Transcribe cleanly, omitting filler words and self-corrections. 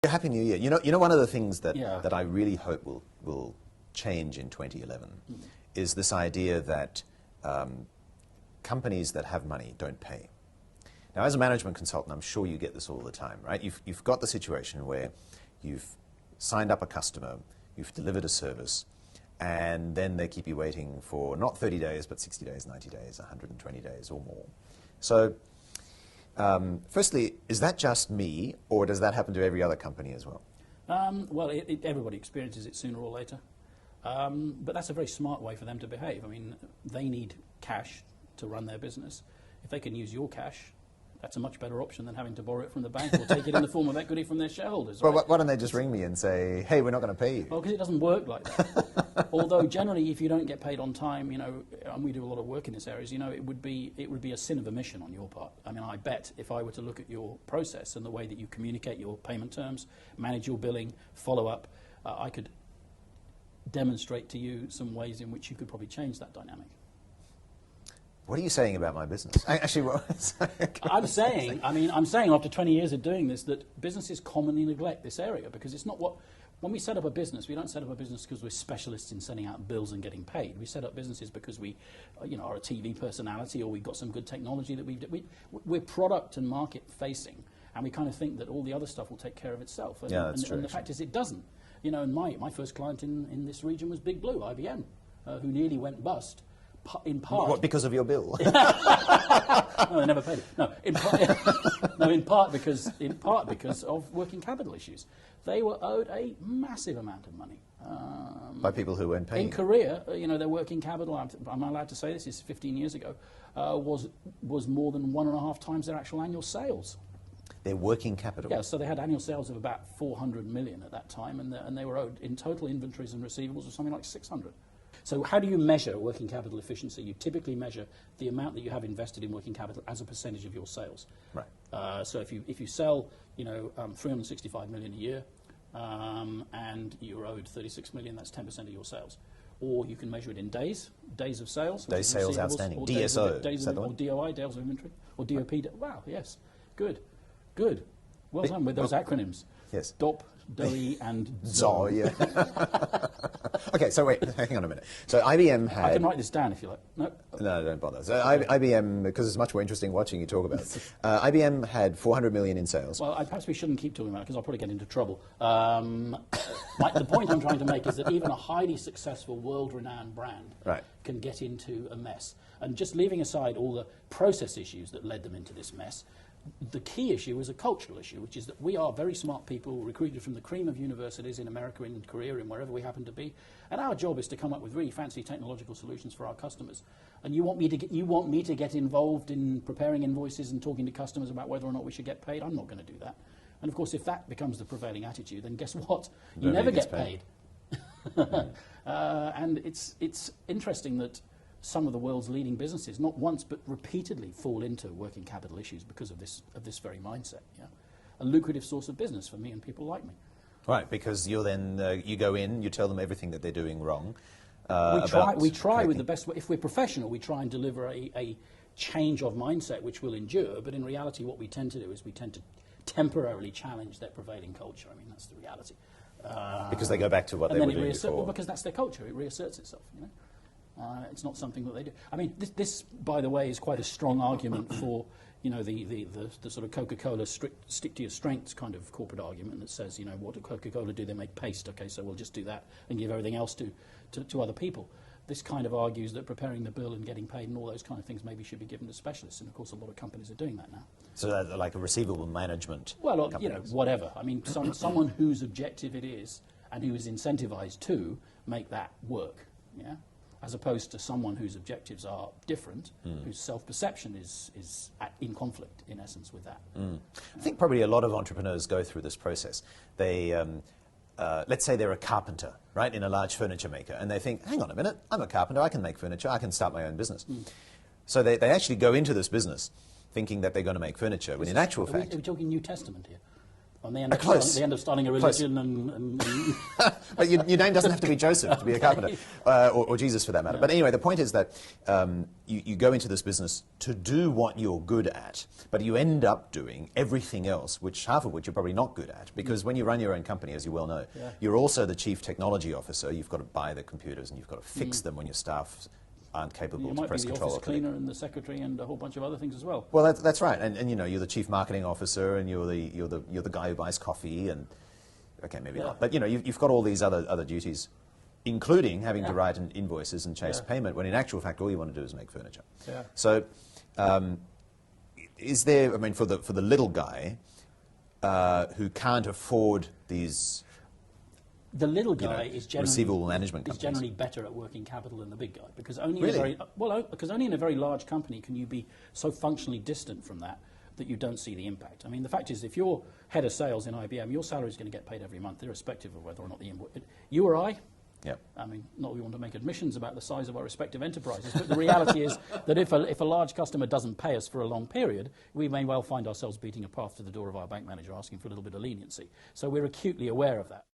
Happy New Year. You know, one of the things that Yeah. that I really hope will change in 2011 is this idea that companies that have money don't pay. Now, as a management consultant, I'm sure you get this all the time, right? You've got the situation where you've signed up a customer, you've delivered a service, and then they keep you waiting for not 30 days, but 60 days, 90 days, 120 days or more. So, firstly, is that just me, or does that happen to every other company as well? Well, everybody experiences it sooner or later. But that's a very smart way for them to behave. I mean, they need cash to run their business. If they can use your cash, that's a much better option than having to borrow it from the bank or take it in the form of equity from their shareholders. Well, right? why don't they just ring me and say, hey, we're not going to pay you? Well, because it doesn't work like that. Although generally, if you don't get paid on time, you know, and we do a lot of work in this area, you know, it would be a sin of omission on your part. I mean, I bet if I were to look at your process and the way that you communicate your payment terms, manage your billing, follow up, I could demonstrate to you some ways in which you could probably change that dynamic. What are you saying about my business? Actually, I'm saying after 20 years of doing this that businesses commonly neglect this area because it's not what. When we set up a business, we don't set up a business because we're specialists in sending out bills and getting paid. We set up businesses because we, are a TV personality or we've got some good technology that we're product and market facing, and we kind of think that all the other stuff will take care of itself. And, yeah, that's true. And the fact is, it doesn't. You know, and my first client in this region was Big Blue, IBM, who nearly went bust. In part, what, because of your bill? No, they never paid it. No, in part because of working capital issues. They were owed a massive amount of money by people who weren't paying. In Korea, their working capital. I'm allowed to say this. Is 15 years ago, was more than 1.5 times their actual annual sales. Their working capital. Yeah, so they had annual sales of about 400 million at that time, and they were owed in total inventories and receivables of something like 600. So how do you measure working capital efficiency? You typically measure the amount that you have invested in working capital as a percentage of your sales. Right. So if you sell 365 million a year and you're owed 36 million, that's 10% of your sales. Or you can measure it in days of sales. Days sales outstanding. Or DSO. or DOI, days of inventory. Or DOP. Wow, yes. Good. Well done with those acronyms. Yes. DOP, DOE, and ZO. Yeah. Okay, so wait, hang on a minute. So IBM had... I can write this down if you like. No, don't bother. So IBM, because it's much more interesting watching you talk about it. IBM had 400 million in sales. Well, perhaps we shouldn't keep talking about it because I'll probably get into trouble. The point I'm trying to make is that even a highly successful, world-renowned brand can get into a mess. And just leaving aside all the process issues that led them into this mess, the key issue is a cultural issue, which is that we are very smart people recruited from the cream of universities in America, in Korea, in wherever we happen to be, and our job is to come up with really fancy technological solutions for our customers. And you want me to get involved in preparing invoices and talking to customers about whether or not we should get paid? I'm not going to do that. And of course, if that becomes the prevailing attitude, then guess what? You never get paid. And it's interesting that some of the world's leading businesses, not once but repeatedly, fall into working capital issues because of this very mindset. Yeah? A lucrative source of business for me and people like me. Right, because you're then you go in, you tell them everything that they're doing wrong. We try with the best way. If we're professional, we try and deliver a change of mindset which will endure. But in reality, what we tend to do is we tend to temporarily challenge their prevailing culture. I mean, that's the reality. Because they go back to what they were doing before. Well, because that's their culture. It reasserts itself. It's not something that they do. I mean, this, by the way, is quite a strong argument for, the sort of Coca-Cola stick to your strengths kind of corporate argument that says, what do Coca-Cola do? They make paste. Okay, so we'll just do that and give everything else to other people. This kind of argues that preparing the bill and getting paid and all those kind of things maybe should be given to specialists. And of course, a lot of companies are doing that now. So like a receivable management. Well, whatever. I mean, someone whose objective it is and who is incentivized to make that work. Yeah. As opposed to someone whose objectives are different, whose self-perception is in conflict, in essence, with that. I think probably a lot of entrepreneurs go through this process. They, let's say they're a carpenter, right, in a large furniture maker, and they think, hang on a minute, I'm a carpenter, I can make furniture, I can start my own business. So they actually go into this business thinking that they're going to make furniture, when in actual fact... Are we talking New Testament here? And they end up starting a religion and But your name doesn't have to be Joseph to be a carpenter, or Jesus for that matter. Yeah. But anyway, the point is that you go into this business to do what you're good at, but you end up doing everything else, half of which you're probably not good at. Because when you run your own company, as you well know, you're also the chief technology officer. You've got to buy the computers and you've got to fix them when your staff aren't capable to press control. You might be the office cleaner and the secretary and a whole bunch of other things as well. Well, that's right, and you know, you're the chief marketing officer, and you're the guy who buys coffee, and okay, maybe not, but you know, you've got all these other duties, including having to write invoices and chase payment. When in actual fact, all you want to do is make furniture. Yeah. So, is there? I mean, for the little guy who can't afford these. The little guy is generally receivable management is generally better at working capital than the big guy, because only in a very large company can you be so functionally distant from that you don't see the impact. I mean, the fact is, if you're head of sales in IBM, your salary is going to get paid every month, irrespective of whether or not the invoice. You or I. Yep. I mean, not that we want to make admissions about the size of our respective enterprises, but the reality is that if a large customer doesn't pay us for a long period, we may well find ourselves beating a path to the door of our bank manager asking for a little bit of leniency. So we're acutely aware of that.